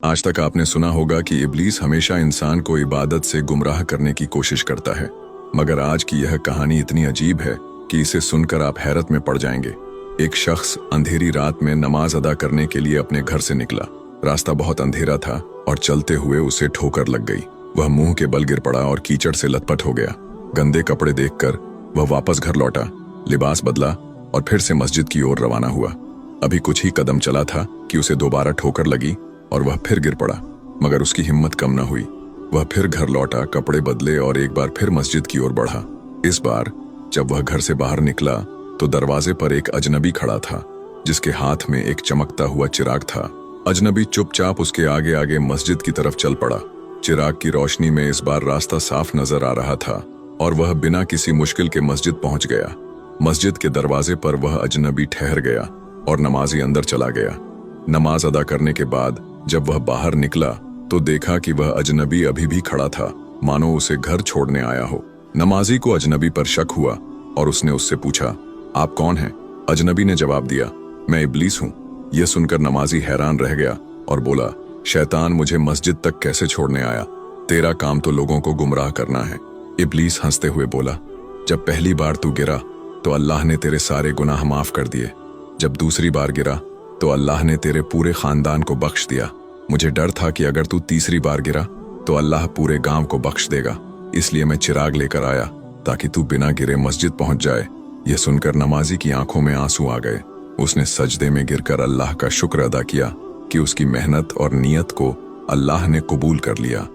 आज तक आपने सुना होगा कि इब्लीस हमेशा इंसान को इबादत से गुमराह करने की कोशिश करता है, मगर आज की यह कहानी इतनी अजीब है कि इसे सुनकर आप हैरत में पड़ जाएंगे। एक शख्स अंधेरी रात में नमाज अदा करने के लिए अपने घर से निकला। रास्ता बहुत अंधेरा था और चलते हुए उसे ठोकर लग गई। वह मुंह के बल गिर पड़ा और कीचड़ से लथपथ हो गया। गंदे कपड़े देखकर वह वापस घर लौटा, लिबास बदला और फिर से मस्जिद की ओर रवाना हुआ। अभी कुछ ही कदम चला था कि उसे दोबारा ठोकर लगी और वह फिर गिर पड़ा, मगर उसकी हिम्मत कम न हुई। वह फिर घर लौटा, कपड़े बदले और एक बार फिर मस्जिद की ओर बढ़ा। इस बार जब वह घर से बाहर निकला तो दरवाजे पर एक अजनबी खड़ा था, जिसके हाथ में एक चमकता हुआ चिराग था। अजनबी चुपचाप उसके आगे आगे मस्जिद की तरफ चल पड़ा। चिराग की रोशनी में इस बार रास्ता साफ नजर आ रहा था और वह बिना किसी मुश्किल के मस्जिद पहुंच गया। मस्जिद के दरवाजे पर वह अजनबी ठहर गया और नमाजी अंदर चला गया। नमाज अदा करने के बाद जब वह बाहर निकला तो देखा कि वह अजनबी अभी भी खड़ा था, मानो उसे घर छोड़ने आया हो। नमाजी को अजनबी पर शक हुआ और उसने उससे पूछा, आप कौन हैं? अजनबी ने जवाब दिया, मैं इब्लीस हूं। यह सुनकर नमाजी हैरान रह गया और बोला, शैतान मुझे मस्जिद तक कैसे छोड़ने आया? तेरा काम तो लोगों को गुमराह करना है। इब्लीस हंसते हुए बोला, जब पहली बार तू गिरा तो अल्लाह ने तेरे सारे गुनाह माफ कर दिए। जब दूसरी बार गिरा तो अल्लाह ने तेरे पूरे खानदान को बख्श दिया। मुझे डर था कि अगर तू तीसरी बार गिरा तो अल्लाह पूरे गांव को बख्श देगा, इसलिए मैं चिराग लेकर आया ताकि तू बिना गिरे मस्जिद पहुंच जाए। यह सुनकर नमाजी की आंखों में आंसू आ गए। उसने सजदे में गिरकर अल्लाह का शुक्र अदा किया कि उसकी मेहनत और नियत को अल्लाह ने कबूल कर लिया।